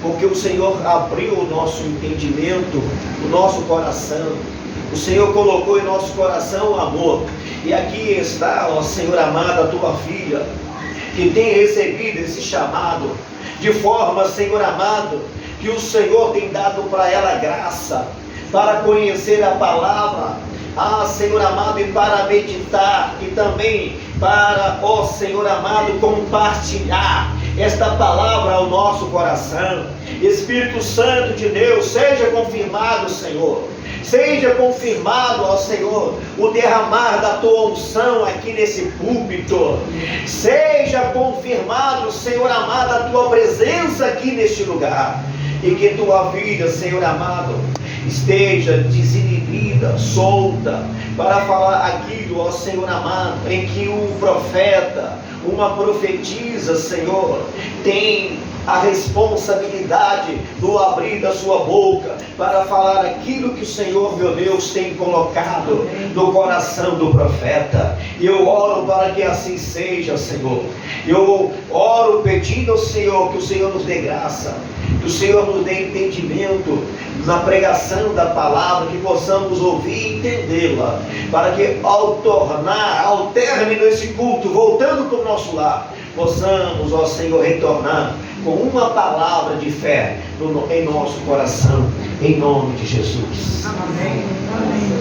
porque o Senhor abriu o nosso entendimento, o nosso coração. O Senhor colocou em nosso coração o amor. E aqui está, ó Senhor amado, a tua filha, que tem recebido esse chamado, de forma, Senhor amado, que o Senhor tem dado para ela graça, para conhecer a palavra, Senhor amado, e para meditar, e também para, ó Senhor amado, compartilhar esta palavra ao nosso coração. Espírito Santo de Deus, seja confirmado, Senhor. Seja confirmado, ó Senhor, o derramar da tua unção aqui nesse púlpito. Seja confirmado, Senhor amado, a tua presença aqui neste lugar. E que tua vida, Senhor amado, esteja desinibida, solta, para falar aquilo, ó Senhor amado, em que um profeta, uma profetisa, Senhor, tem a responsabilidade do abrir da sua boca para falar aquilo que o Senhor, meu Deus, tem colocado no coração do profeta. E eu oro para que assim seja, Senhor. Eu oro pedindo ao Senhor que o Senhor nos dê graça, que o Senhor nos dê entendimento na pregação da palavra, que possamos ouvir e entendê-la, para que ao término desse culto, voltando para o nosso lar, possamos, ó Senhor, retornar com uma palavra de fé em nosso coração, em nome de Jesus. Amém. Amém.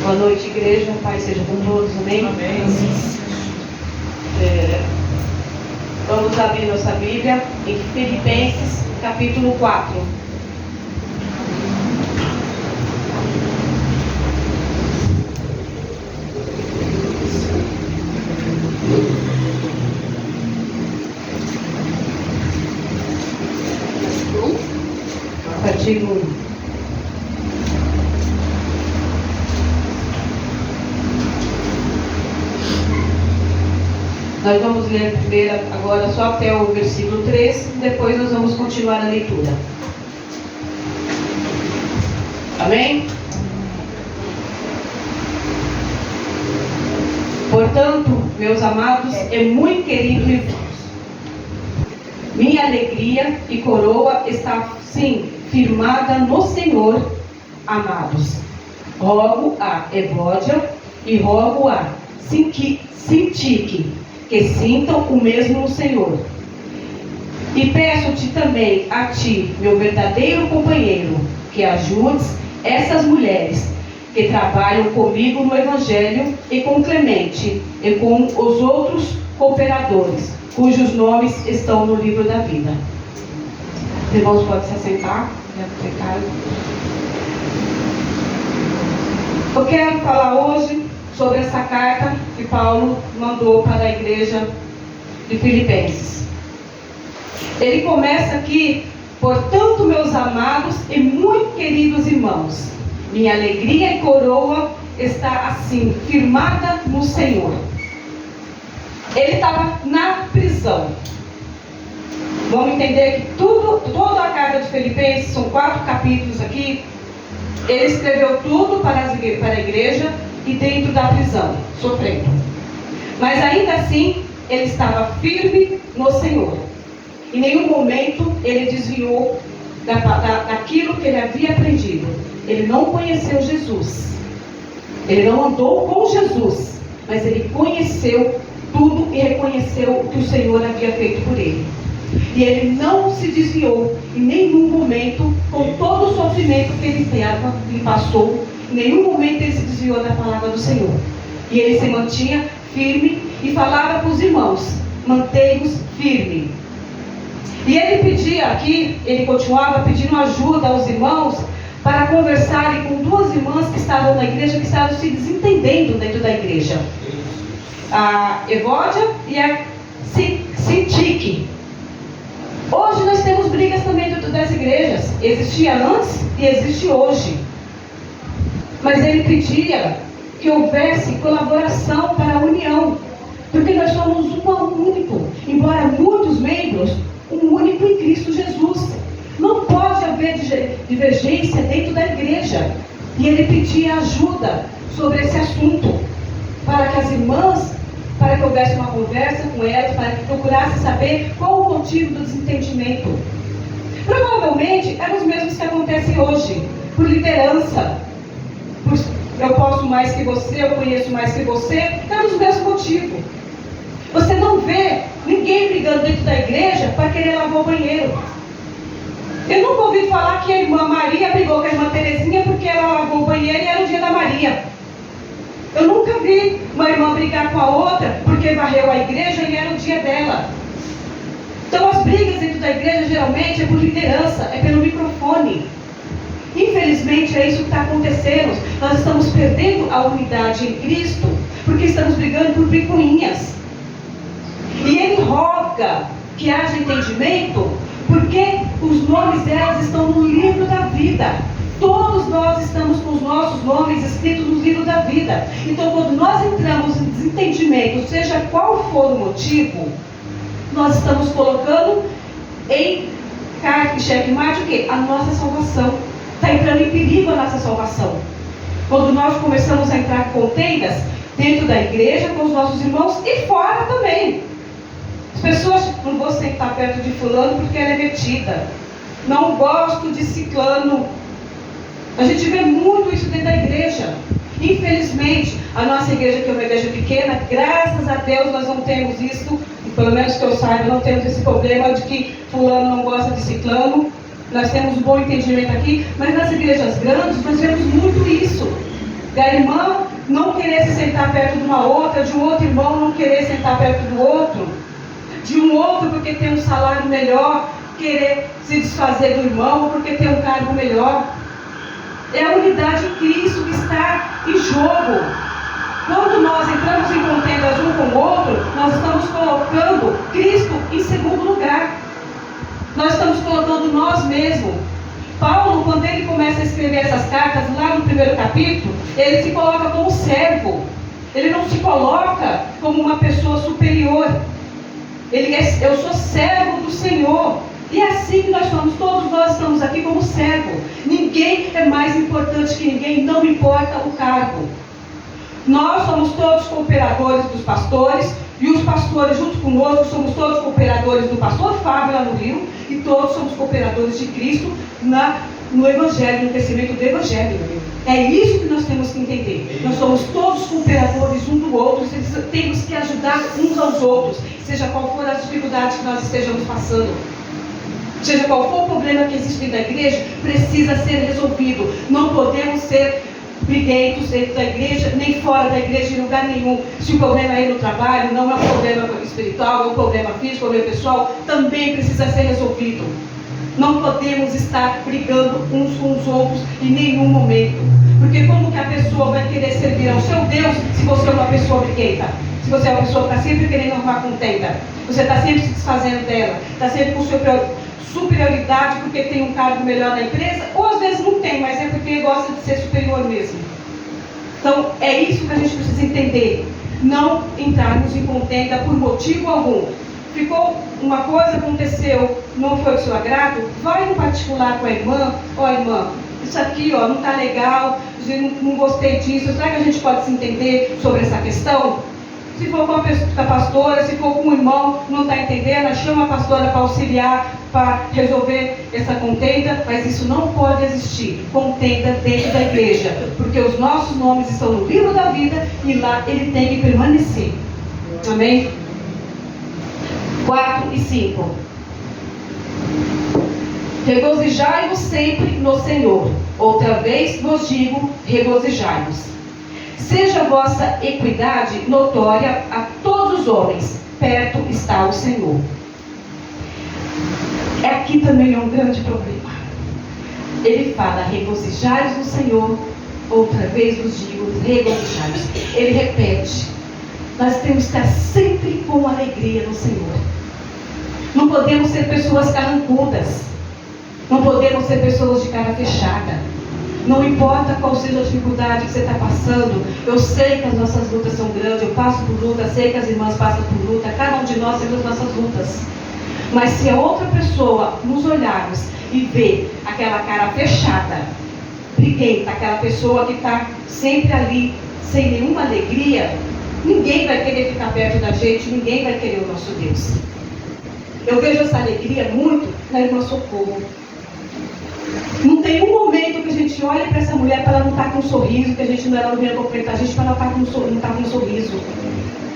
Boa noite, igreja. Pai seja com todos. Amém. Amém. Vamos abrir nossa Bíblia em Filipenses, capítulo 4. Artigo 1. Nós vamos ler primeiro agora só até o versículo 3, depois nós vamos continuar a leitura. Amém? Portanto, meus amados e muito queridos irmãos, minha alegria e coroa está, sim, firmada no Senhor, amados. Rogo a Evódia e rogo a Sintique, que sintam o mesmo no Senhor. E peço-te também a ti, meu verdadeiro companheiro, que ajudes essas mulheres que trabalham comigo no Evangelho e com Clemente e com os outros cooperadores, cujos nomes estão no livro da vida. Os irmãos podem se assentar. Eu quero falar hoje sobre essa carta que Paulo mandou para a igreja de Filipenses. Ele começa aqui: portanto, meus amados e muito queridos irmãos, minha alegria e coroa está assim, firmada no Senhor. Ele estava na prisão. Vamos entender que toda a carta de Filipenses, são 4 capítulos aqui, ele escreveu tudo para a igreja e dentro da prisão, sofrendo. Mas ainda assim, ele estava firme no Senhor. Em nenhum momento ele desviou daquilo que ele havia aprendido. Ele não conheceu Jesus. Ele não andou com Jesus, mas ele conheceu tudo e reconheceu o que o Senhor havia feito por ele. E ele não se desviou em nenhum momento, com todo o sofrimento que ele passou. Em nenhum momento ele se desviou da palavra do Senhor. E ele se mantinha firme e falava para os irmãos: mantém-vos firme. E ele pedia aqui, ele continuava pedindo ajuda aos irmãos para conversarem com 2 irmãs que estavam na igreja, que estavam se desentendendo dentro da igreja. A Evódia e a Sintique. Hoje nós temos brigas também dentro das igrejas. Existia antes e existe hoje. Mas ele pedia que houvesse colaboração para a união, porque nós somos um único, embora muitos membros, um único em Cristo Jesus. Não pode haver divergência dentro da igreja. E ele pedia ajuda sobre esse assunto, para que as irmãs para que houvesse uma conversa com elas, para que procurasse saber qual o motivo do desentendimento. Provavelmente eram os mesmos que acontecem hoje, por liderança, por eu posso mais que você, eu conheço mais que você, eram os mesmos motivos. Você não vê ninguém brigando dentro da igreja para querer lavar o banheiro. Eu nunca ouvi falar que a irmã Maria brigou com a irmã Terezinha porque ela lavou o banheiro e era o dia da Maria. Eu nunca vi uma irmã brigar com a outra porque varreu a igreja e era o dia dela. Então as brigas dentro da igreja geralmente é por liderança, é pelo microfone. Infelizmente é isso que está acontecendo. Nós estamos perdendo a unidade em Cristo porque estamos brigando por picuinhas. E Ele roga que haja entendimento porque os nomes delas estão no livro da vida. Todos nós estamos com os nossos nomes escritos no livro da vida. Então quando nós entramos em desentendimento, seja qual for o motivo, nós estamos colocando em xeque-mate o quê? A nossa salvação. Está entrando em perigo a nossa salvação. Quando nós começamos a entrar com contendas dentro da igreja, com os nossos irmãos e fora também. As pessoas, não vou sentar perto de fulano porque ela é metida. Não gosto de ciclano. A gente vê muito isso dentro da igreja. Infelizmente, a nossa igreja, que é uma igreja pequena, graças a Deus nós não temos isso, pelo menos que eu saiba, não temos esse problema de que fulano não gosta de ciclano. Nós temos um bom entendimento aqui, mas nas igrejas grandes nós vemos muito isso. Da irmã não querer se sentar perto de uma outra, de um outro irmão não querer sentar perto do outro, de um outro porque tem um salário melhor, querer se desfazer do irmão porque tem um cargo melhor. É a unidade em Cristo que está em jogo. Quando nós entramos em contendas um com o outro, nós estamos colocando Cristo em segundo lugar. Nós estamos colocando nós mesmos. Paulo, quando ele começa a escrever essas cartas, lá no primeiro capítulo, ele se coloca como servo. Ele não se coloca como uma pessoa superior. Eu sou servo do Senhor. E é assim que nós somos, todos nós estamos aqui como servo. Ninguém é mais importante que ninguém, não importa o cargo. Nós somos todos cooperadores dos pastores, e os pastores junto conosco somos todos cooperadores do pastor Fábio lá no Rio, e todos somos cooperadores de Cristo no Evangelho, no crescimento do Evangelho. É isso que nós temos que entender. Nós somos todos cooperadores um do outro, temos que ajudar uns aos outros, seja qual for a dificuldade que nós estejamos passando. Seja qual for o problema que existe dentro da igreja, precisa ser resolvido. Não podemos ser briguentos dentro da igreja, nem fora da igreja, em lugar nenhum. Se o problema é no trabalho, não é um problema espiritual, é um problema físico, é um problema pessoal, também precisa ser resolvido. Não podemos estar brigando uns com os outros em nenhum momento. Porque como que a pessoa vai querer servir ao seu Deus se você é uma pessoa briguenta? Se você é uma pessoa que está sempre querendo arrumar contenda, você está sempre se desfazendo dela, está sempre com superioridade porque tem um cargo melhor na empresa, ou às vezes não tem, mas é porque gosta de ser superior mesmo. Então é isso que a gente precisa entender. Não entrarmos em contenda por motivo algum. Ficou uma coisa, aconteceu, não foi do seu agrado, vai no particular com a irmã. Ó, irmã, isso aqui não está legal, não gostei disso, será que a gente pode se entender sobre essa questão? Se for com a pastora, se for com o irmão, não está entendendo, chama a pastora para auxiliar, para resolver essa contenda, mas isso não pode existir, contenda dentro da igreja, porque os nossos nomes estão no livro da vida e lá ele tem que permanecer. Amém? 4 e 5. Regozijai-vos sempre no Senhor. Outra vez vos digo, regozijai-vos. Seja a vossa equidade notória a todos os homens, perto está o Senhor. Aqui também é um grande problema. Ele fala, regozijai-vos no Senhor, outra vez vos digo, regozijai-vos. Ele repete, nós temos que estar sempre com alegria no Senhor. Não podemos ser pessoas carrancudas, não podemos ser pessoas de cara fechada. Não importa qual seja a dificuldade que você está passando, eu sei que as nossas lutas são grandes, eu passo por luta, sei que as irmãs passam por luta, cada um de nós tem as nossas lutas. Mas se a outra pessoa nos olharmos e ver aquela cara fechada, briguenta, aquela pessoa que está sempre ali, sem nenhuma alegria, ninguém vai querer ficar perto da gente, ninguém vai querer o nosso Deus. Eu vejo essa alegria muito na irmã Socorro. Não tem um momento que a gente olha para essa mulher para ela não estar com um sorriso, que a gente não vinha completar a gente para ela não estar com um sorriso.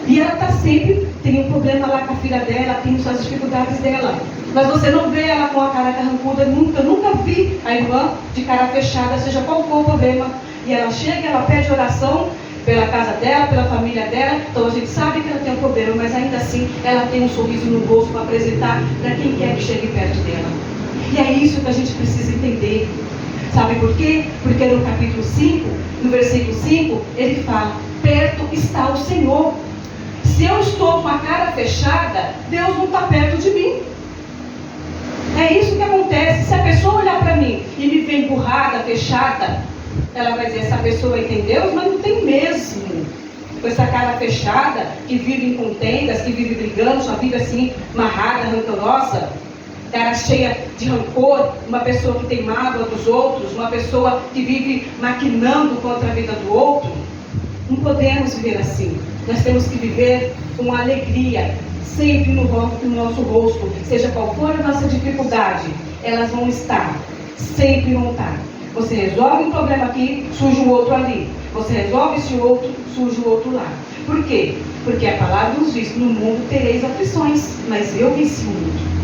E ela está sempre, tem um problema lá com a filha dela, tem suas dificuldades dela. Mas você não vê ela com a cara carrancuda, eu nunca vi a irmã de cara fechada, seja qual for o problema. E ela chega, ela pede oração pela casa dela, pela família dela, então a gente sabe que ela tem um problema, mas ainda assim ela tem um sorriso no rosto para apresentar para quem quer que chegue perto dela. E é isso que a gente precisa entender. Sabe por quê? Porque no capítulo 5, no versículo 5, ele fala: perto está o Senhor. Se eu estou com a cara fechada, Deus não está perto de mim. É isso que acontece. Se a pessoa olhar para mim e me ver emburrada, fechada, ela vai dizer: essa pessoa tem Deus, mas não tem mesmo. Com essa cara fechada, que vive em contendas, que vive brigando, só vive assim, amarrada, rancorosa, cara cheia de rancor, uma pessoa que tem mágoa dos outros, uma pessoa que vive maquinando contra a vida do outro. Não podemos viver assim. Nós temos que viver com alegria, sempre no nosso rosto, seja qual for a nossa dificuldade, elas vão estar, sempre vão estar. Você resolve um problema aqui, surge o outro ali. Você resolve esse outro, surge o outro lá. Por quê? Porque a palavra nos diz: no mundo tereis aflições, mas eu venci o mundo.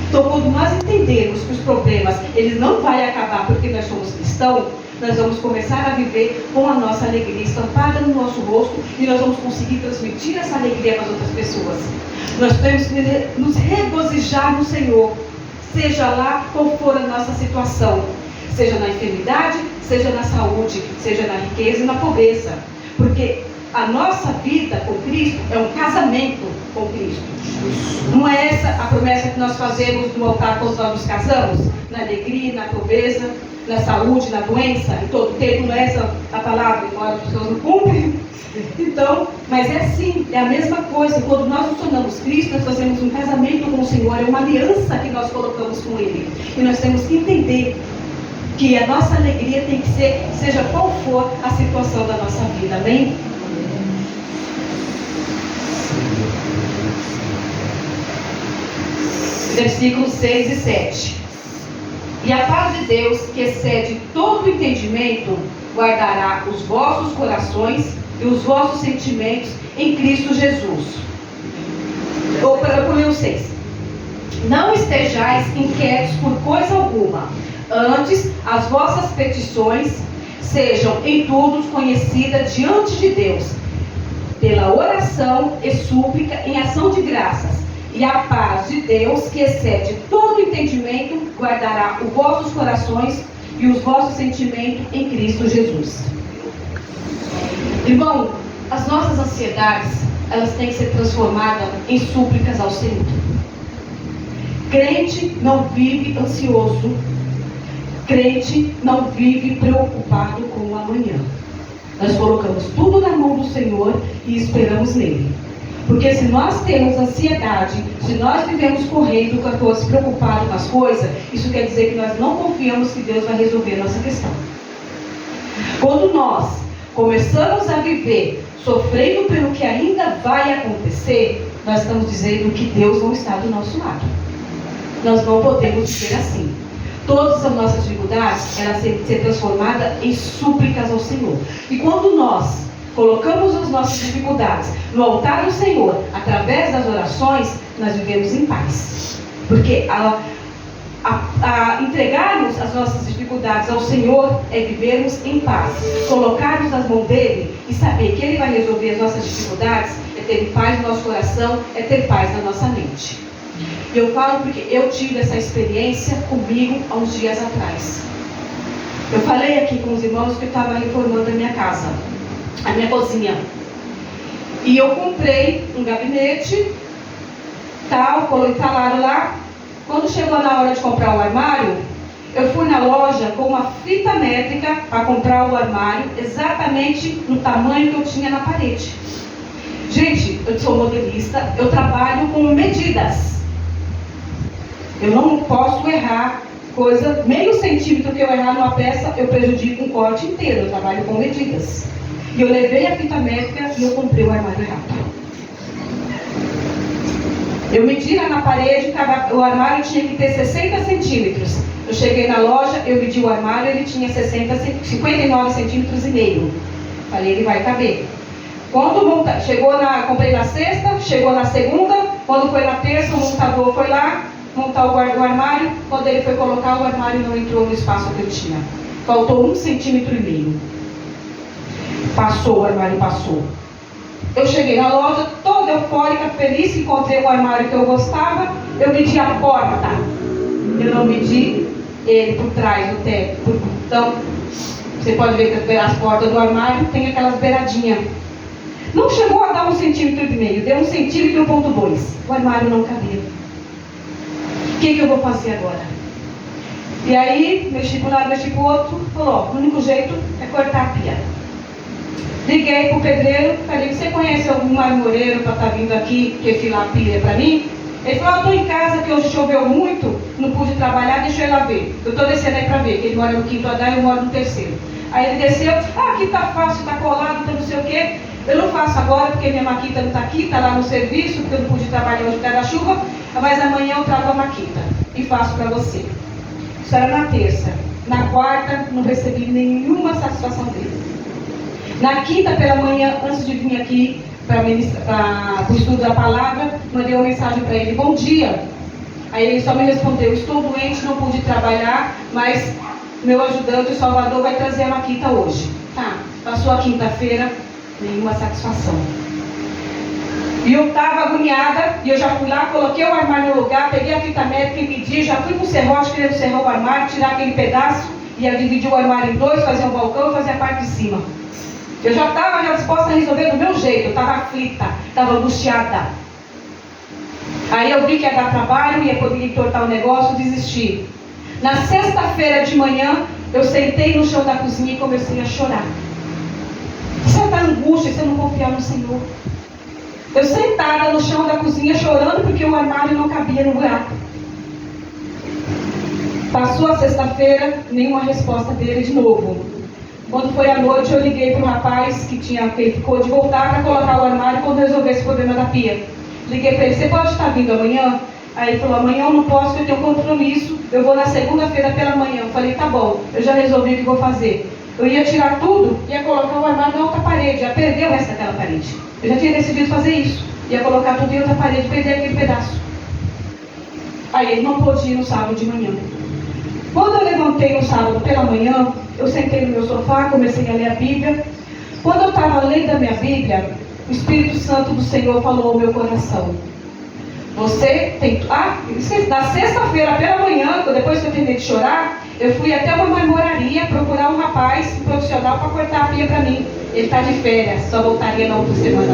Então, quando nós entendermos que os problemas, eles não vão acabar porque nós somos cristãos, nós vamos começar a viver com a nossa alegria estampada no nosso rosto e nós vamos conseguir transmitir essa alegria para as outras pessoas. Nós temos que nos regozijar no Senhor, seja lá qual for a nossa situação, seja na enfermidade, seja na saúde, seja na riqueza e na pobreza, porque a nossa vida com Cristo é um casamento com Cristo. Não é essa a promessa que nós fazemos no altar quando nós nos casamos? Na alegria, na pobreza, na saúde, na doença, em todo tempo. Não é essa a palavra, embora as pessoas não cumprem. Então, mas é assim, é a mesma coisa. Quando nós nos tornamos Cristo, nós fazemos um casamento com o Senhor, é uma aliança que nós colocamos com Ele. E nós temos que entender que a nossa alegria tem que ser, seja qual for a situação da nossa vida. Amém? Versículos 6 e 7. E a paz de Deus, que excede todo entendimento, guardará os vossos corações e os vossos sentimentos em Cristo Jesus. Ou para o 6. Não estejais inquietos por coisa alguma, antes as vossas petições sejam em tudo conhecidas diante de Deus, pela oração e súplica em ação de graças. E a paz de Deus, que excede todo entendimento, guardará os vossos corações e os vossos sentimentos em Cristo Jesus. Irmão, as nossas ansiedades, elas têm que ser transformadas em súplicas ao Senhor. Crente não vive ansioso. Crente não vive preocupado com o amanhã. Nós colocamos tudo na mão do Senhor e esperamos nele. Porque se nós temos ansiedade, se nós vivemos correndo, preocupados com as coisas, isso quer dizer que nós não confiamos que Deus vai resolver a nossa questão. Quando nós começamos a viver sofrendo pelo que ainda vai acontecer, nós estamos dizendo que Deus não está do nosso lado. Nós não podemos viver assim. Todas as nossas dificuldades, elas têm que ser transformadas em súplicas ao Senhor. E quando nós colocamos as nossas dificuldades no altar do Senhor, através das orações, nós vivemos em paz. Porque entregarmos as nossas dificuldades ao Senhor é vivermos em paz. Colocarmos nas mãos dele e saber que ele vai resolver as nossas dificuldades é ter paz no nosso coração, é ter paz na nossa mente. E eu falo porque eu tive essa experiência comigo há uns dias atrás. Eu falei aqui com os irmãos que eu estava reformando a minha casa, a minha cozinha. E eu comprei um gabinete, tal, instalaram lá. Quando chegou na hora de comprar o armário, eu fui na loja com uma fita métrica para comprar o armário, exatamente no tamanho que eu tinha na parede. Gente, eu sou modelista, eu trabalho com medidas. Eu não posso errar coisa, meio centímetro que eu errar numa peça, eu prejudico um corte inteiro, eu trabalho com medidas. E eu levei a fita métrica e eu comprei o armário errado. Eu medi lá na parede, o armário tinha que ter 60 centímetros. Eu cheguei na loja, eu medi o armário, ele tinha 59 centímetros e meio. Falei, ele vai caber. Quando comprei na sexta, chegou na segunda, quando foi na terça, o montador foi lá montar o armário. Quando ele foi colocar, o armário não entrou no espaço que eu tinha. Faltou 1,5 centímetros. Passou, o armário passou. Eu cheguei na loja toda eufórica, feliz, encontrei o armário que eu gostava. Eu medi a porta. Eu não medi ele por trás do teto. Então, você pode ver que as portas do armário tem aquelas beiradinhas. Não chegou a dar 1,5 centímetros, deu 1,2 centímetros. O armário não cabia. O que eu vou fazer agora? E aí, mexi para um lado, mexi para o outro. Falou, o único jeito é cortar a pia. Liguei para o pedreiro, falei, você conhece algum marmoreiro para estar vindo aqui refilar a pia para mim? Ele falou, eu estou em casa, que hoje choveu muito, não pude trabalhar, deixa eu ir lá ver. Eu estou descendo aí para ver, que ele mora no 5º andar e eu moro no 3º. Aí ele desceu, aqui está fácil, está colado, está não sei o quê. Eu não faço agora porque minha maquita não está aqui, está lá no serviço, porque eu não pude trabalhar hoje por causa da chuva, mas amanhã eu trago a maquita e faço para você. Isso era na terça. Na quarta, não recebi nenhuma satisfação dele. Na quinta pela manhã, antes de vir aqui para o estudo da palavra, mandei uma mensagem para ele, bom dia. Aí ele só me respondeu, estou doente, não pude trabalhar, mas meu ajudante, o Salvador, vai trazer a maquita hoje. Tá, passou a quinta-feira, nenhuma satisfação. E eu estava agoniada, e eu já fui lá, coloquei o armário no lugar, peguei a fita métrica e medi, já fui com o serrote, querendo serrar o armário, tirar aquele pedaço, ia dividir o armário em dois, fazer um balcão e fazer a parte de cima. Eu já estava disposta a resolver do meu jeito, eu estava aflita, estava angustiada. Aí eu vi que ia dar trabalho, ia poder entortar o negócio, desisti. Na sexta-feira de manhã, eu sentei no chão da cozinha e comecei a chorar. Certa angústia, se eu não confiar no Senhor. Eu sentada no chão da cozinha chorando porque o armário não cabia no buraco. Passou a sexta-feira, nenhuma resposta dele de novo. Quando foi à noite, eu liguei para o rapaz que ficou de voltar para colocar o armário quando resolver esse problema da pia. Liguei para ele, você pode estar vindo amanhã? Aí ele falou, amanhã eu não posso, porque eu tenho um compromisso, eu vou na segunda-feira pela manhã. Eu falei, tá bom, eu já resolvi o que vou fazer. Eu ia tirar tudo, ia colocar o armário na outra parede, ia perder o resto daquela parede. Eu já tinha decidido fazer isso. Ia colocar tudo em outra parede, perder aquele pedaço. Aí ele não pôde ir no sábado de manhã. Quando eu levantei no sábado pela manhã, eu sentei no meu sofá, comecei a ler a Bíblia. Quando eu estava lendo a minha Bíblia, o Espírito Santo do Senhor falou ao meu coração. Você tem... na sexta-feira pela manhã, depois que eu terminei de chorar, eu fui até uma marmoraria procurar um rapaz, um profissional, para cortar a pia para mim. Ele está de férias, só voltaria na outra semana.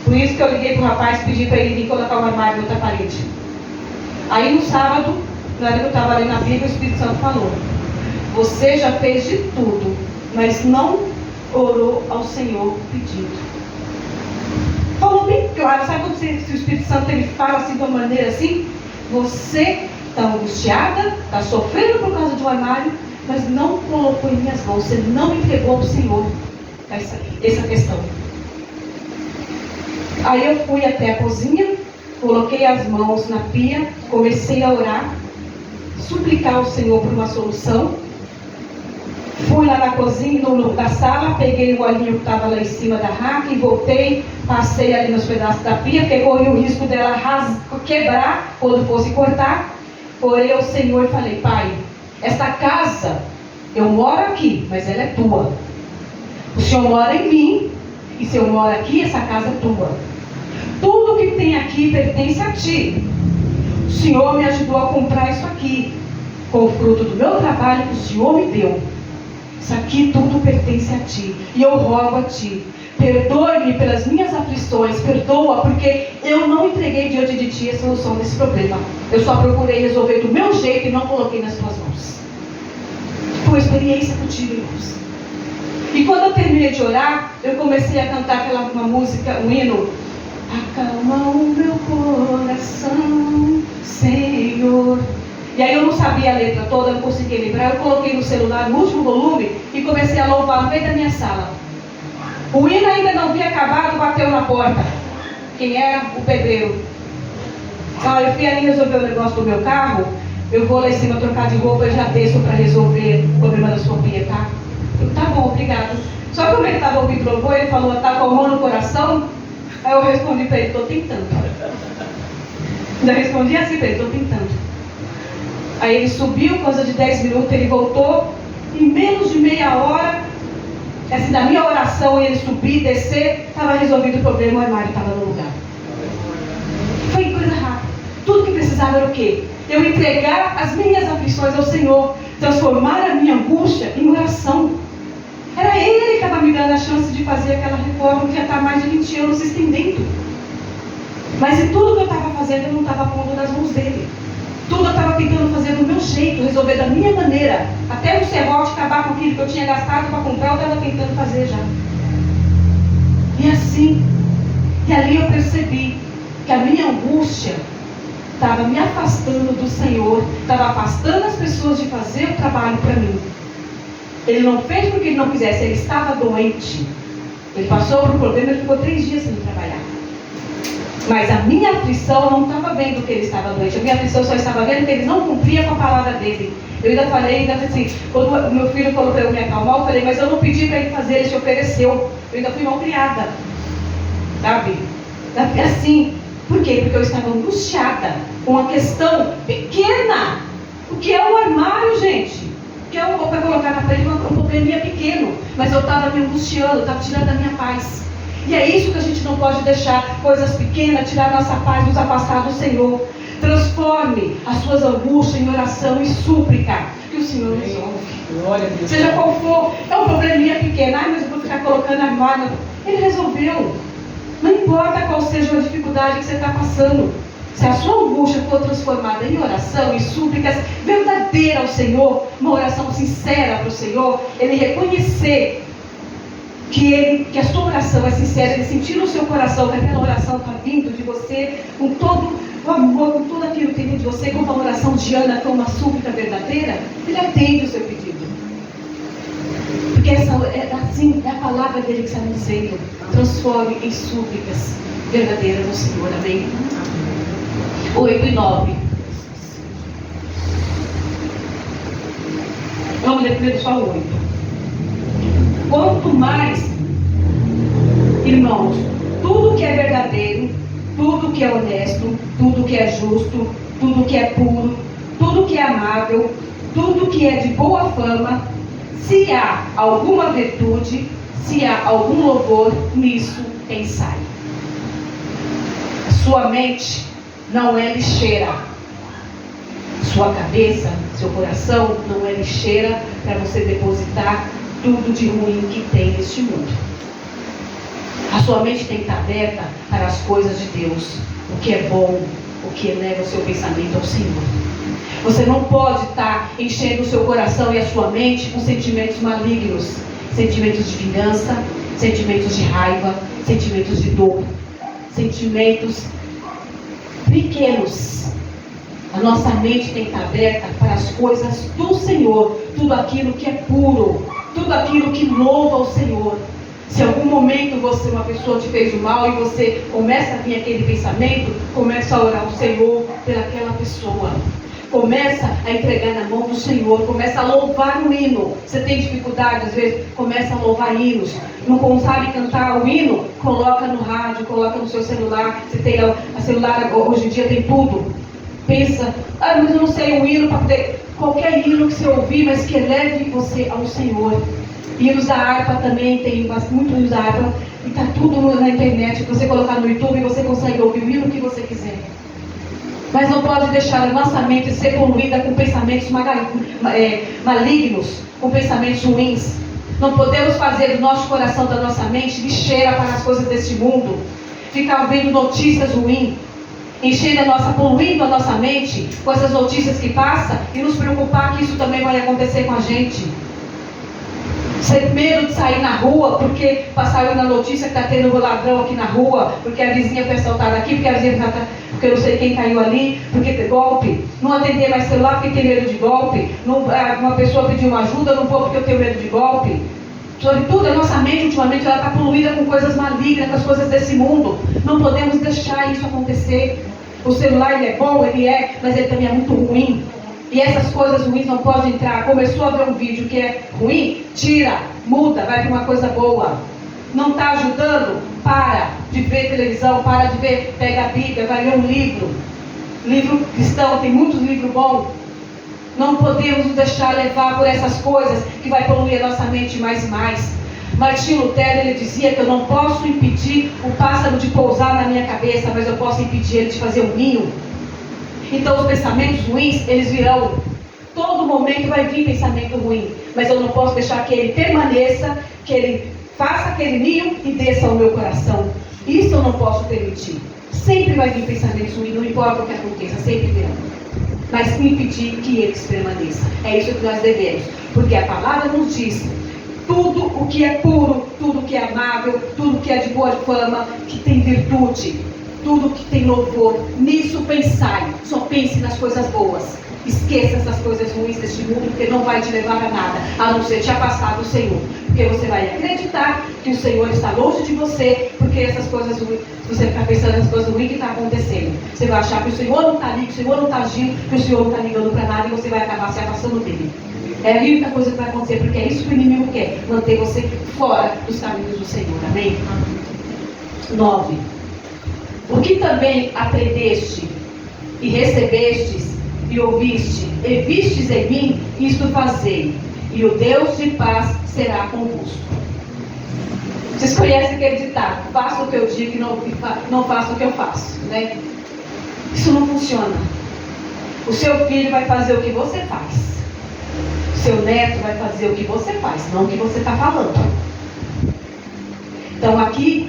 Por isso que eu liguei para o rapaz, pedi para ele vir colocar o armário na outra parede. Aí no sábado, na hora que eu estava lendo a Bíblia, o Espírito Santo falou, você já fez de tudo, mas não orou ao Senhor pedindo. Falou bem claro, sabe quando o Espírito Santo ele fala assim de uma maneira assim? Você está angustiada, está sofrendo por causa do armário, mas não colocou em minhas mãos, você não entregou para o Senhor essa questão. Aí eu fui até a cozinha, coloquei as mãos na pia, comecei a orar, suplicar ao Senhor por uma solução. Fui lá na cozinha, na sala, peguei o olhinho que estava lá em cima da raca e voltei, passei ali nos pedaços da pia, pegou o risco dela quebrar quando fosse cortar. Orei ao Senhor e falei, Pai, esta casa, eu moro aqui, mas ela é tua. O Senhor mora em mim, e se eu moro aqui, essa casa é tua. Tudo que tem aqui pertence a ti. O Senhor me ajudou a comprar isso aqui, com o fruto do meu trabalho que o Senhor me deu. Isso aqui tudo pertence a ti, e eu rogo a ti, perdoe-me pelas minhas aflições, perdoa, porque eu não entreguei diante de ti a solução desse problema. Eu só procurei resolver do meu jeito e não coloquei nas tuas mãos. Foi experiência contigo, irmãos. E quando eu terminei de orar, eu comecei a cantar uma música, um hino. Acalma o meu coração, Senhor, E aí eu não sabia a letra toda, não conseguia lembrar. Eu coloquei no celular no último volume e comecei a louvar no meio da minha sala. O hino ainda não havia acabado, bateu na porta. Quem era? O pedreiro. Eu fui ali resolver o negócio do meu carro. Eu vou lá em cima trocar de roupa e já desço para resolver o problema da sua pia, tá? Eu, tá bom, obrigado. Só que como ele estava ouvindo louvor, ele falou, tá com a mão no coração? Aí eu respondi para ele, estou tentando. Ainda respondi assim para ele, estou tentando. Aí ele subiu, coisa de 10 minutos, ele voltou. Em menos de meia hora, assim, da minha oração, ele subir, descer, estava resolvido o problema, o armário estava no lugar. Foi coisa rápida. Tudo que precisava era o quê? Eu entregar as minhas aflições ao Senhor, transformar a minha angústia em oração. Era Ele que estava me dando a chance de fazer aquela reforma que já está há mais de 20 anos se estendendo. Mas em tudo que eu estava fazendo, eu não estava pondo nas mãos dele. Tudo eu estava tentando fazer do meu jeito, resolver da minha maneira. Até o serrote acabar com aquilo que eu tinha gastado para comprar, eu estava tentando fazer já. E assim, e ali eu percebi que a minha angústia estava me afastando do Senhor, estava afastando as pessoas de fazer o trabalho para mim. Ele não fez porque ele não quisesse, ele estava doente. Ele passou por um problema, ele ficou 3 dias sem trabalhar. Mas a minha aflição não estava vendo que ele estava doente. A minha aflição só estava vendo que ele não cumpria com a palavra dele. Eu ainda falei, assim, quando o meu filho falou para eu me acalmar, eu falei, mas eu não pedi para ele fazer, ele se ofereceu. Eu ainda fui mal criada. Sabe? Assim. Por quê? Porque eu estava angustiada com uma questão pequena. O que é o armário, gente? O que é para colocar na parede um probleminha pequeno. Mas eu estava me angustiando, estava tirando a minha paz. E é isso que a gente não pode deixar, coisas pequenas, tirar nossa paz, nos afastar do Senhor. Transforme as suas angústias em oração e súplica, que o Senhor resolve. Seja qual for, é um probleminha pequeno, mas eu vou ficar colocando a armário. Ele resolveu. Não importa qual seja a dificuldade que você está passando. Se a sua angústia for transformada em oração e súplicas verdadeira ao Senhor, uma oração sincera para o Senhor, Ele reconhecer que a sua oração é sincera, Ele sentir no seu coração que aquela oração está vindo de você com todo o amor, com tudo aquilo que tem dentro de você, como uma oração de Ana, como uma súplica verdadeira, Ele atende o seu pedido. Porque assim é a palavra dele que está me dizendo. Transforme em súplicas verdadeiras no Senhor. Amém? 8 e 9. Vamos ler primeiro só o 8. Quanto mais, irmãos, tudo que é verdadeiro, tudo que é honesto, tudo que é justo, tudo que é puro, tudo que é amável, tudo que é de boa fama, se há alguma virtude, se há algum louvor, nisso pensai. A sua mente não é lixeira. Sua cabeça, seu coração não é lixeira para você depositar tudo de ruim que tem neste mundo. A sua mente tem que estar aberta para as coisas de Deus, o que é bom, o que eleva o seu pensamento ao Senhor. Você não pode estar enchendo o seu coração e a sua mente com sentimentos malignos, sentimentos de vingança, sentimentos de raiva, sentimentos de dor, sentimentos pequenos. A nossa mente tem que estar aberta para as coisas do Senhor, tudo aquilo que é puro, tudo aquilo que louva ao Senhor. Se em algum momento uma pessoa te fez o mal e você começa a vir aquele pensamento, começa a orar ao Senhor pelaquela pessoa. Começa a entregar na mão do Senhor, começa a louvar o hino. Você tem dificuldade, às vezes, começa a louvar hinos. Não sabe cantar o hino? Coloca no rádio, coloca no seu celular. Você tem a celular, hoje em dia tem tudo. Pensa, mas eu não sei o hino para poder... Qualquer hino que você ouvir, mas que eleve você ao Senhor. Hinos da harpa também, tem muito hinos da harpa. E está tudo na internet. Você colocar no YouTube, você consegue ouvir o hino que você quiser. Mas não pode deixar a nossa mente ser poluída com pensamentos malignos, com pensamentos ruins. Não podemos fazer do nosso coração, da nossa mente, lixeira para as coisas deste mundo. Ficar vendo notícias ruins, poluindo a nossa mente com essas notícias que passam e nos preocupar que isso também vai acontecer com a gente. Sem medo de sair na rua, porque saiu na notícia que está tendo um ladrão aqui na rua, porque a vizinha foi assaltada aqui, porque eu não sei quem caiu ali, porque tem golpe. Não atender mais celular porque tem medo de golpe. Não, uma pessoa pediu uma ajuda, eu não vou porque eu tenho medo de golpe. Sobretudo, a nossa mente ultimamente ela está poluída com coisas malignas, com as coisas desse mundo. Não podemos deixar isso acontecer. O celular ele é bom, ele é, mas ele também é muito ruim. E essas coisas ruins não podem entrar. Começou a ver um vídeo que é ruim, tira, muda, vai para uma coisa boa. Não está ajudando? Para de ver televisão, para de ver, pega a Bíblia, vai ler um livro. Livro cristão, tem muitos livros bons. Não podemos nos deixar levar por essas coisas que vai poluir a nossa mente mais e mais. Martinho Lutero, ele dizia que eu não posso impedir o pássaro de pousar na minha cabeça, mas eu posso impedir ele de fazer um ninho. Então os pensamentos ruins, eles virão. Todo momento vai vir pensamento ruim. Mas eu não posso deixar que ele permaneça, que ele faça aquele ninho e desça ao meu coração. Isso eu não posso permitir. Sempre vai vir pensamentos ruins, não importa o que aconteça, sempre virão. Mas impedir que eles permaneçam. É isso que nós devemos. Porque a palavra nos diz: tudo o que é puro, tudo o que é amável, tudo o que é de boa fama, que tem virtude, tudo que tem louvor, nisso pensai. Só pense nas coisas boas. Esqueça essas coisas ruins deste mundo, porque não vai te levar a nada, a não ser te afastar do Senhor. Porque você vai acreditar que o Senhor está longe de você, porque essas coisas ruins, você ficar pensando nas coisas ruins que está acontecendo. Você vai achar que o Senhor não está ali, que o Senhor não está agindo, que o Senhor não está ligando para nada, e você vai acabar se afastando dele. É a única coisa que vai acontecer, porque é isso que o inimigo quer, manter você fora dos caminhos do Senhor. Amém? 9. O que também aprendeste e recebestes e ouviste e vistes em mim, isto fazei, e o Deus de paz será convosco. Vocês conhecem aquele ditado: faça o que eu digo e não faça o que eu faço, né? Isso não funciona. O seu filho vai fazer o que você faz. O seu neto vai fazer o que você faz, não o que você está falando. Então aqui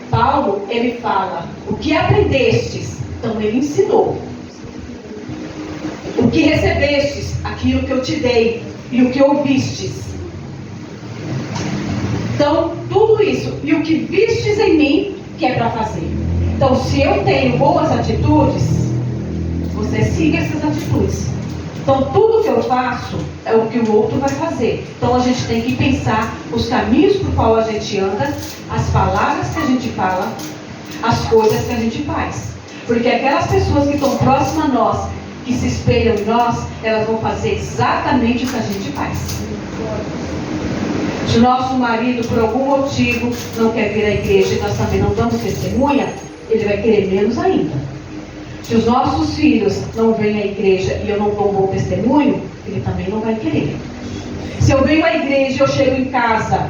Paulo, ele fala: o que aprendestes, então ele ensinou. O que recebestes, aquilo que eu te dei, e o que ouvistes. Então, tudo isso, e o que vistes em mim, que é para fazer. Então, se eu tenho boas atitudes, você siga essas atitudes. Então, tudo que eu faço é o que o outro vai fazer. Então, a gente tem que pensar os caminhos por qual a gente anda, as palavras que a gente fala, as coisas que a gente faz. Porque aquelas pessoas que estão próximas a nós, que se espelham em nós, elas vão fazer exatamente o que a gente faz. Se o nosso marido, por algum motivo, não quer vir à igreja e nós também não damos testemunha, ele vai querer menos ainda. Se os nossos filhos não vêm à igreja e eu não dou um bom testemunho, ele também não vai querer. Se eu venho à igreja e eu chego em casa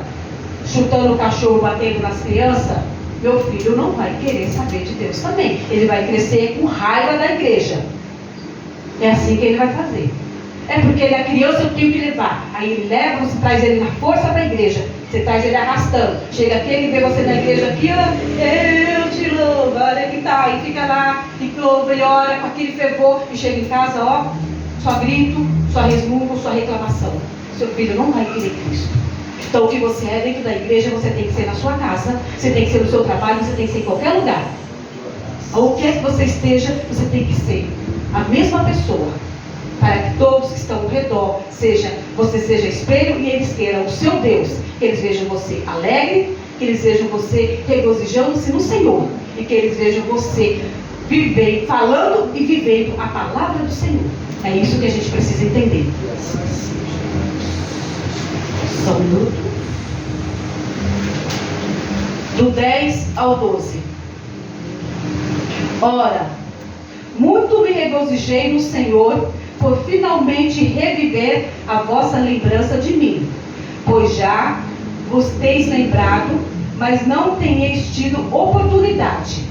chutando o cachorro, batendo nas crianças, meu filho não vai querer saber de Deus também. Ele vai crescer com raiva da igreja. É assim que ele vai fazer. É porque ele é criança, eu tenho que levar. Aí ele leva, você traz ele na força para a igreja. Você traz ele arrastando. Chega aqui, ele vê você na igreja aqui, ó, eu te louvo, olha que tá. Aí fica lá, e louva, e ora com aquele fervor. E chega em casa, ó, só grito, só resmungo, só reclamação. Seu filho não vai querer Cristo. Então o que você é dentro da igreja, você tem que ser na sua casa, você tem que ser no seu trabalho, você tem que ser em qualquer lugar. Ou o que é que você esteja, você tem que ser a mesma pessoa, para que todos que estão ao redor, você seja espelho e eles queiram o seu Deus, que eles vejam você alegre, que eles vejam você regozijando-se no Senhor, e que eles vejam você vivendo, falando e vivendo a palavra do Senhor. É isso que a gente precisa entender. Só um minuto. Do 10 ao 12. Ora, muito me regozijei no Senhor, por finalmente reviver a vossa lembrança de mim. Pois já vos teis lembrado, mas não tenheis tido oportunidade.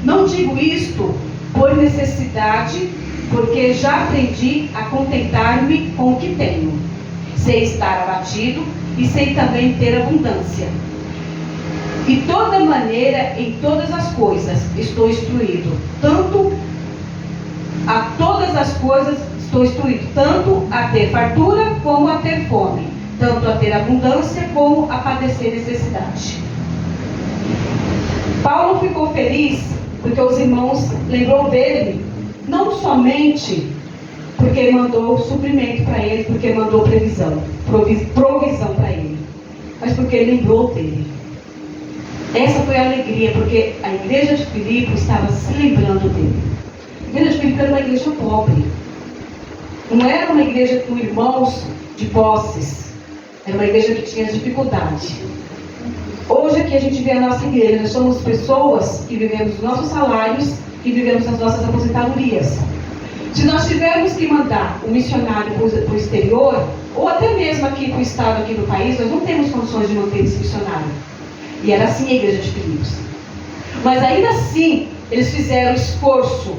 Não digo isto por necessidade, porque já aprendi a contentar-me com o que tenho. Sei estar abatido e sei também ter abundância. E toda maneira, em todas as coisas, estou instruído. Tanto a todas as coisas estou instruído, tanto a ter fartura como a ter fome. tanto a ter abundância como a padecer necessidade. Paulo ficou feliz porque os irmãos lembrou dele, não somente porque mandou suprimento para ele, porque mandou provisão para ele, mas porque lembrou dele. Essa foi a alegria, porque a igreja de Filipe estava se lembrando dele. A igreja de Filipe era uma igreja pobre, não era uma igreja com irmãos de posses, era uma igreja que tinha dificuldade. Hoje aqui a gente vê a nossa igreja, nós somos pessoas que vivemos os nossos salários e vivemos as nossas aposentadorias. Se nós tivermos que mandar um missionário para o exterior, ou até mesmo aqui para o estado, aqui do país, nós não temos condições de manter esse missionário. E era assim a igreja de Filipos. Mas ainda assim, eles fizeram esforço,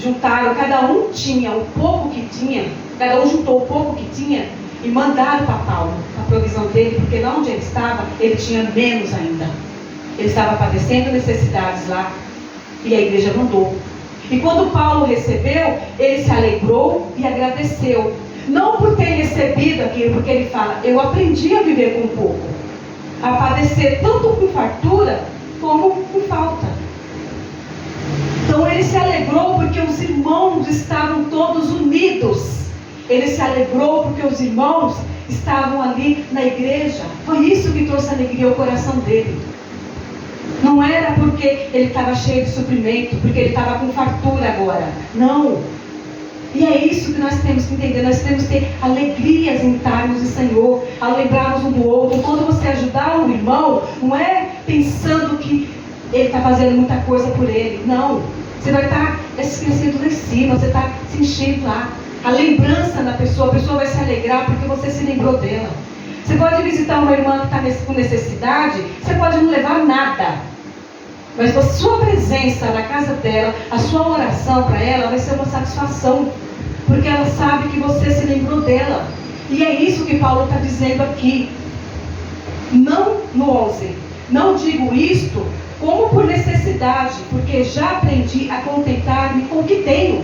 juntaram, cada um tinha o pouco que tinha, cada um juntou o pouco que tinha e mandaram para Paulo a provisão dele, porque lá onde ele estava, ele tinha menos ainda. Ele estava padecendo necessidades lá e a igreja mandou. E quando Paulo recebeu, ele se alegrou e agradeceu. Não por ter recebido aquilo, porque ele fala, eu aprendi a viver com pouco, a padecer tanto com fartura como com falta. Então ele se alegrou porque os irmãos estavam todos unidos. Ele se alegrou porque os irmãos estavam ali na igreja. Foi isso que trouxe alegria ao coração dele. Não era porque ele estava cheio de suprimento, porque ele estava com fartura agora. Não. E é isso que nós temos que entender. Nós temos que ter alegrias em estarmos no Senhor, ao lembrarmos um do outro. Quando você ajudar um irmão, não é pensando que ele está fazendo muita coisa por ele. Não. Você vai estar esquecendo lá em cima, você está se enchendo lá. A lembrança da pessoa, a pessoa vai se alegrar porque você se lembrou dela. Você pode visitar uma irmã que está com necessidade, você pode não levar nada. Mas a sua presença na casa dela, a sua oração para ela vai ser uma satisfação. Porque ela sabe que você se lembrou dela. E é isso que Paulo está dizendo aqui. Não no 11. Não digo isto como por necessidade, porque já aprendi a contentar-me com o que tenho.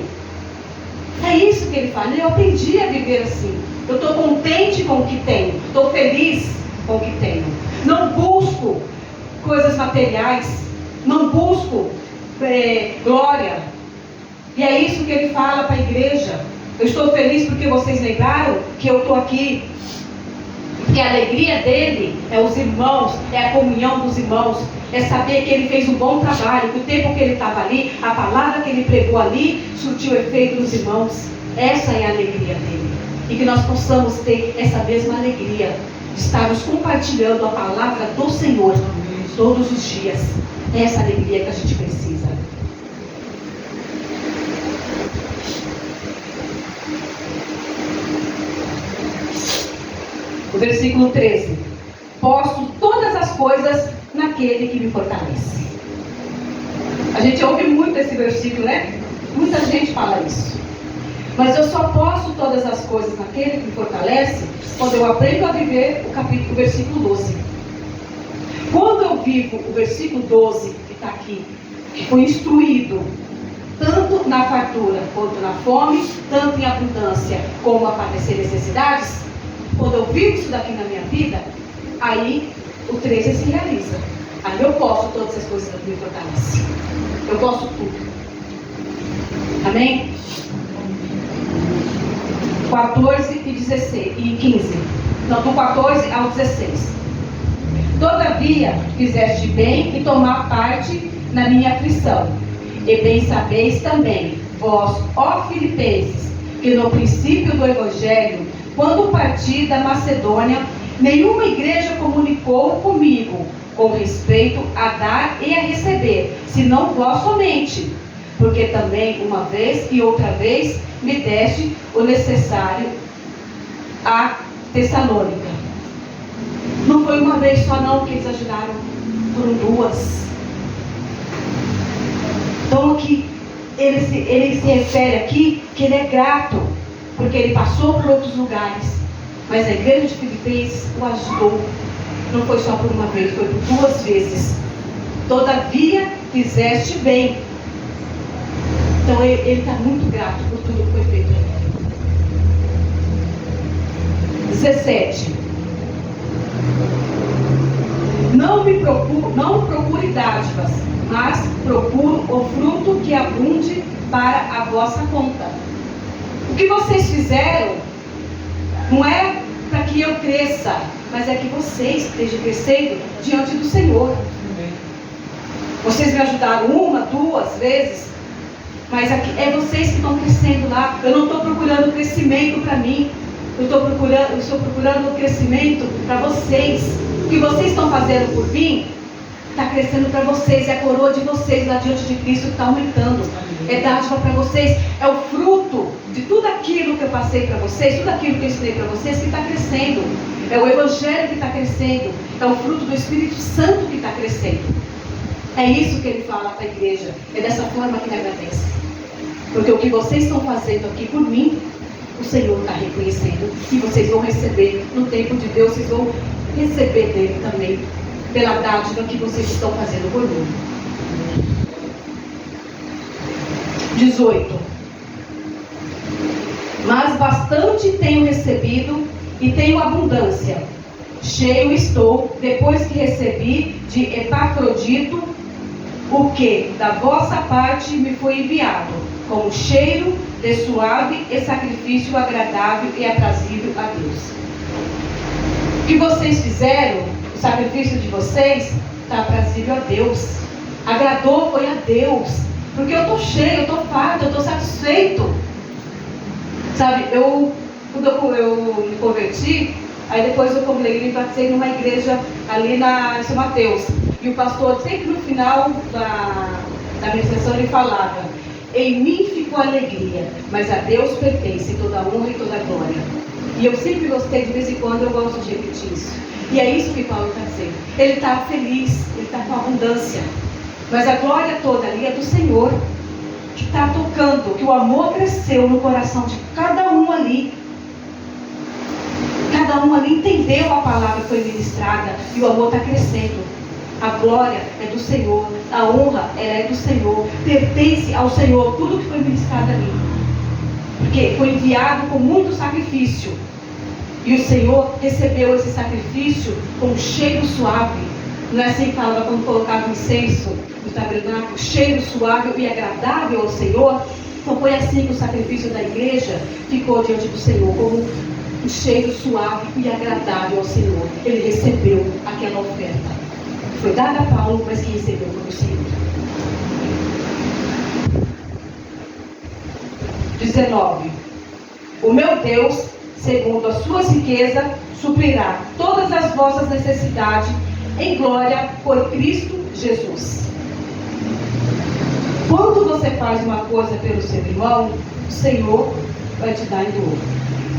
É isso que ele fala. Eu aprendi a viver assim. Eu estou contente com o que tenho. Estou feliz com o que tenho. Não busco coisas materiais. Não busco glória. E é isso que ele fala para a igreja. Eu estou feliz porque vocês lembraram que eu estou aqui. Porque a alegria dele é os irmãos, é a comunhão dos irmãos, é saber que ele fez um bom trabalho, que o tempo que ele estava ali, a palavra que ele pregou ali, surtiu efeito nos irmãos. Essa é a alegria dele. E que nós possamos ter essa mesma alegria de estarmos compartilhando a palavra do Senhor todos os dias. Essa alegria que a gente precisa. O versículo 13. Posso todas as coisas naquele que me fortalece. A gente ouve muito esse versículo, né? Muita gente fala isso. Mas eu só posso todas as coisas naquele que me fortalece quando eu aprendo a viver o versículo 12. Quando eu vivo o versículo 12, que está aqui, que foi instruído, tanto na fartura, quanto na fome, tanto em abundância, como a padecer necessidades, quando eu vivo isso daqui na minha vida, aí o 13 se realiza. Aí eu posso todas as coisas que me fortalecem. Eu posso tudo. Amém? 14 e 16 e 15. Não, do 14 ao 16. Todavia fizeste bem em tomar parte na minha aflição. E bem sabeis também, vós, ó Filipenses, que no princípio do Evangelho, quando parti da Macedônia, nenhuma igreja comunicou comigo com respeito a dar e a receber, senão vós somente, porque também uma vez e outra vez me deste o necessário a Tessalônica. Não foi uma vez só não que eles ajudaram, foram duas. Então aqui, ele se refere aqui que ele é grato, porque ele passou por outros lugares, mas a igreja de Filipenses o ajudou. Não foi só por uma vez, foi por duas vezes. Todavia fizeste bem. Então ele está muito grato por tudo que foi feito. 17. Não procure dádivas, mas procuro o fruto que abunde para a vossa conta. O que vocês fizeram não é para que eu cresça, mas é que vocês estejam crescendo diante do Senhor. Vocês me ajudaram 1, 2 vezes, mas aqui é vocês que estão crescendo lá. Eu não estou procurando crescimento para mim, eu estou procurando crescimento para vocês. O que vocês estão fazendo por mim está crescendo para vocês, é a coroa de vocês lá diante de Cristo que está aumentando. É dádiva para vocês, é o fruto de tudo aquilo que eu passei para vocês, tudo aquilo que eu ensinei para vocês que está crescendo. É o Evangelho que está crescendo, é o fruto do Espírito Santo que está crescendo. É isso que ele fala para a igreja, é dessa forma que ele agradece. Porque o que vocês estão fazendo aqui por mim, o Senhor está reconhecendo, e vocês vão receber no tempo de Deus, vocês vão receber dele também, pela dádiva que vocês estão fazendo por mim. 18. Mas bastante tenho recebido e tenho abundância. Cheio estou, depois que recebi de Epafrodito, o que da vossa parte me foi enviado, como cheiro de suave e sacrifício agradável e aprazível a Deus. O que vocês fizeram, o sacrifício de vocês, está aprazível a Deus. Agradou foi a Deus. Porque eu estou cheio, eu estou farto, eu estou satisfeito. Sabe, quando eu me converti, aí depois eu me batizei numa igreja ali em São Mateus. E o pastor, sempre no final da ministração, ele falava: em mim ficou alegria, mas a Deus pertence toda a honra e toda a glória. E eu sempre gostei, de vez em quando eu gosto de repetir isso. E é isso que Paulo está dizendo. Ele está feliz, ele está com abundância. Mas a glória toda ali é do Senhor, que está tocando, que o amor cresceu no coração de cada um ali. Cada um ali entendeu a palavra que foi ministrada e o amor está crescendo. A glória é do Senhor, a honra é do Senhor, pertence ao Senhor, tudo que foi ministrado ali. Porque foi enviado com muito sacrifício. E o Senhor recebeu esse sacrifício com um cheiro suave. Não é assim que falava quando colocava o incenso no tabernáculo, cheiro suave e agradável ao Senhor? Então foi assim que o sacrifício da igreja ficou diante do Senhor, como um cheiro suave e agradável ao Senhor. Ele recebeu aquela oferta. Foi dada a Paulo, mas quem recebeu foi o Senhor. 19. O meu Deus, segundo as suas riquezas, suprirá todas as vossas necessidades em glória por Cristo Jesus. Quando você faz uma coisa pelo seu irmão, o Senhor vai te dar em dobro.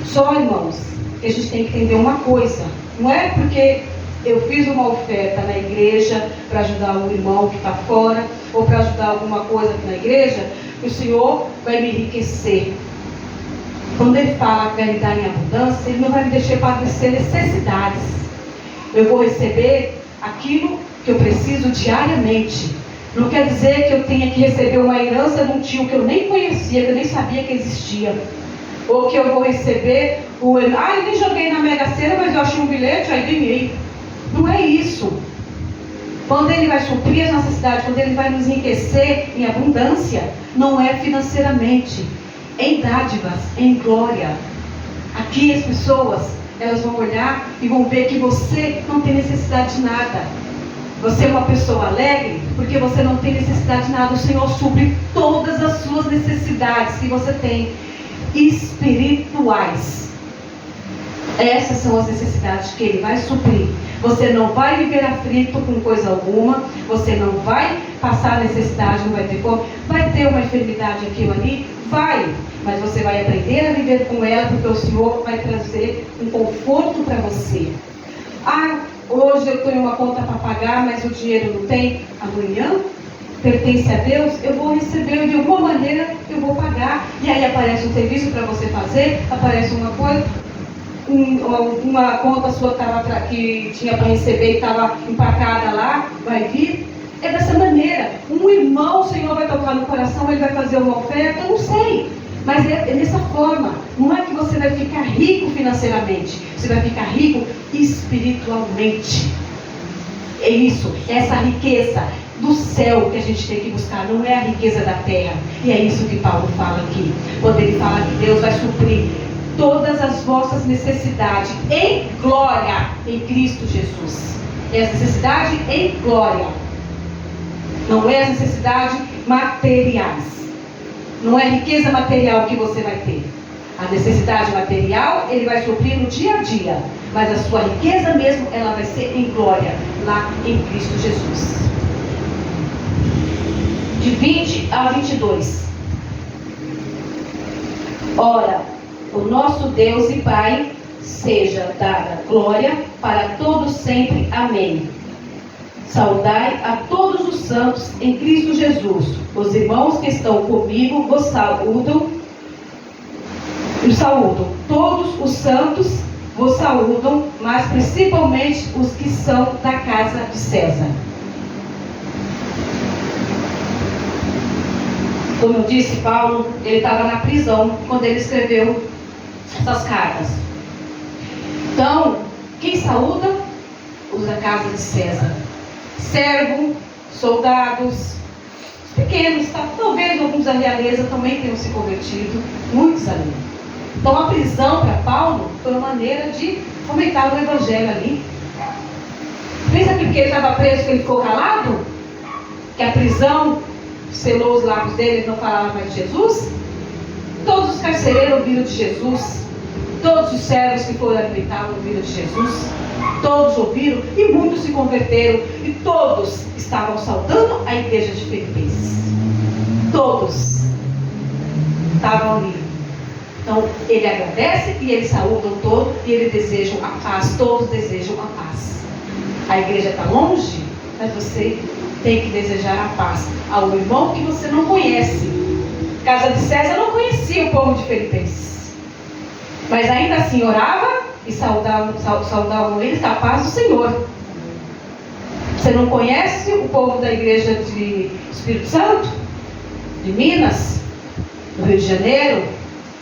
Só, irmãos, que a gente tem que entender uma coisa. Não é porque eu fiz uma oferta na igreja para ajudar um irmão que está fora, ou para ajudar alguma coisa aqui na igreja, que o Senhor vai me enriquecer. Quando Ele fala que vai me dar em abundância, Ele não vai me deixar padecer necessidades. Eu vou receber aquilo que eu preciso diariamente. Não quer dizer que eu tenha que receber uma herança de um tio que eu nem conhecia, que eu nem sabia que existia. Ou que eu vou receber eu nem joguei na Mega Sena, mas eu achei um bilhete, aí ganhei. Não é isso. Quando Ele vai suprir as necessidades, quando Ele vai nos enriquecer em abundância, não é financeiramente, em dádivas, em glória. Aqui as pessoas, elas vão olhar e vão ver que você não tem necessidade de nada. Você é uma pessoa alegre porque você não tem necessidade de nada. O Senhor supre todas as suas necessidades que você tem, espirituais. Essas são as necessidades que Ele vai suprir. Você não vai viver aflito com coisa alguma. Você não vai passar necessidade, não vai ter fome. Vai ter uma enfermidade aqui ou ali? Vai. Mas você vai aprender a viver com ela, porque o Senhor vai trazer um conforto para você. Hoje eu tenho uma conta para pagar, mas o dinheiro não tem. Amanhã pertence a Deus, eu vou receber de alguma maneira, eu vou pagar. E aí aparece um serviço para você fazer, aparece uma coisa, uma conta sua que tinha para receber e estava empacada lá, vai vir. É dessa maneira. Um irmão, o Senhor vai tocar no coração, ele vai fazer uma oferta, eu não sei. Mas é dessa forma. Não é que você vai ficar rico financeiramente. Você vai ficar rico espiritualmente. É isso, essa riqueza do céu que a gente tem que buscar, não é a riqueza da terra. E é isso que Paulo fala aqui, quando ele fala que Deus vai suprir todas as vossas necessidades em glória em Cristo Jesus. É a necessidade em glória, não é as necessidades materiais, não é a riqueza material que você vai ter. A necessidade material ele vai suprir no dia a dia, mas a sua riqueza mesmo, ela vai ser em glória lá em Cristo Jesus. De 20 a 22. Ora, o nosso Deus e Pai seja dada glória para todos sempre. Amém. Saudai a todos os santos em Cristo Jesus. Os irmãos que estão comigo vos saúdam. Todos os santos vos saúdam, mas principalmente os que são da casa de César. Como eu disse, Paulo, ele estava na prisão quando ele escreveu essas cartas. Então, quem saúda? Os da casa de César. Servo, soldados, pequenos, talvez alguns da realeza também tenham se convertido, muitos ali. Então a prisão para Paulo foi uma maneira de fomentar o evangelho ali. Pensa que porque ele estava preso que ele ficou calado? Que a prisão selou os lábios dele e não falava mais de Jesus? Todos os carcereiros ouviram de Jesus. Todos os servos que foram habilitados ouviram de Jesus. Todos ouviram e muitos se converteram. E todos estavam saudando a igreja de Filipenses. Todos estavam ali. Então ele agradece e ele saúda o todo e ele deseja a paz. Todos desejam a paz. A igreja está longe, mas você tem que desejar a paz ao irmão que você não conhece. Casa de César não conhecia o povo de Filipenses, mas ainda assim orava e saudavam eles a paz do Senhor. Você não conhece o povo da igreja de Espírito Santo? De Minas? Do Rio de Janeiro?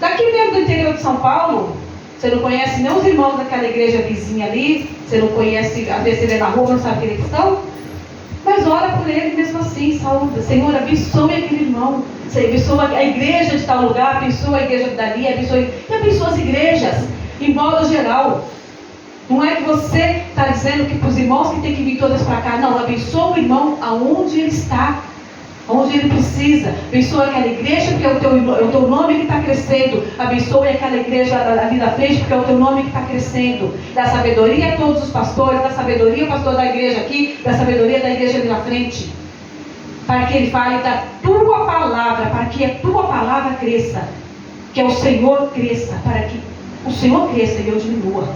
Daqui mesmo do interior de São Paulo? Você não conhece nem os irmãos daquela igreja vizinha ali? Você não conhece, às vezes você vê na rua, não sabe quem eles estão? Mas ora por ele mesmo assim, saúde. Senhor, abençoe aquele irmão. Abençoa a igreja de tal lugar, abençoa a igreja dali, abençoa as igrejas, em modo geral. Não é que você está dizendo que para os irmãos que tem que vir todas para cá. Não, abençoa o irmão aonde ele está, onde ele precisa. Abençoa aquela igreja, porque é o teu nome que está crescendo. Abençoe aquela igreja ali da frente, porque é o teu nome que está crescendo. Dá sabedoria a todos os pastores, dá sabedoria ao pastor da igreja aqui, dá sabedoria da igreja ali na frente. Para que ele fale da tua palavra, para que a tua palavra cresça. Que o Senhor cresça, para que o Senhor cresça e eu diminua.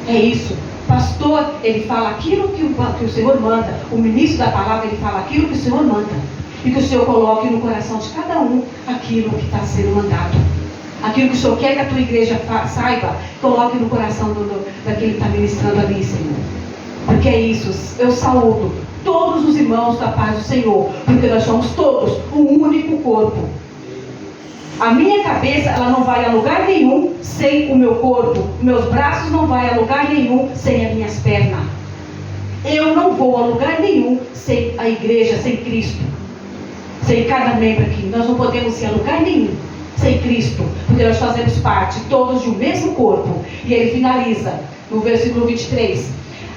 É isso. Pastor, ele fala aquilo que o Senhor manda. O ministro da palavra, ele fala aquilo que o Senhor manda. E que o Senhor coloque no coração de cada um aquilo que está sendo mandado. Aquilo que o Senhor quer que a tua igreja saiba, coloque no coração daquele que está ministrando ali, Senhor. Porque é isso. Eu saúdo todos os irmãos da paz do Senhor. Porque nós somos todos um único corpo. A minha cabeça, ela não vai a lugar nenhum sem o meu corpo. Meus braços não vão a lugar nenhum sem as minhas pernas. Eu não vou a lugar nenhum sem a igreja, sem Cristo. Sem cada membro aqui. Nós não podemos ir a lugar nenhum sem Cristo. Porque nós fazemos parte, todos de um mesmo corpo. E ele finaliza no versículo 23.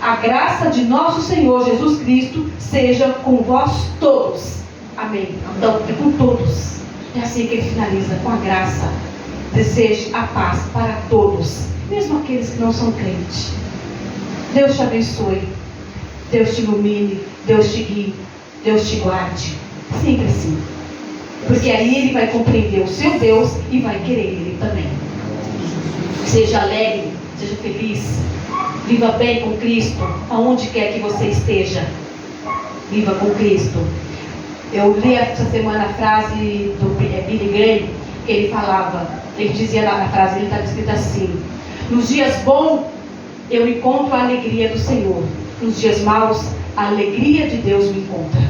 A graça de nosso Senhor Jesus Cristo seja com vós todos. Amém. Então, é com todos. É assim que ele finaliza, com a graça. Deseje a paz para todos, mesmo aqueles que não são crentes. Deus te abençoe, Deus te ilumine, Deus te guie, Deus te guarde. Sempre assim. Porque aí ele vai compreender o seu Deus e vai querer ele também. Seja alegre, seja feliz. Viva bem com Cristo, aonde quer que você esteja. Viva com Cristo. Eu li essa semana a frase do Billy Graham, que ele falava, ele dizia na frase, ele estava escrito assim: nos dias bons eu encontro a alegria do Senhor, nos dias maus a alegria de Deus me encontra.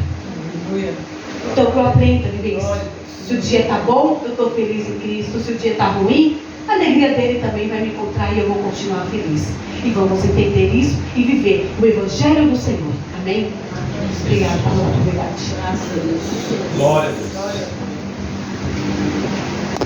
Então que eu aprenda a viver isso. Se o dia está bom, eu estou feliz em Cristo. Se o dia está ruim, a alegria dele também vai me encontrar e eu vou continuar feliz. E vamos entender isso e viver o Evangelho do Senhor. Amém? Obrigada pela oportunidade. Glória a Deus.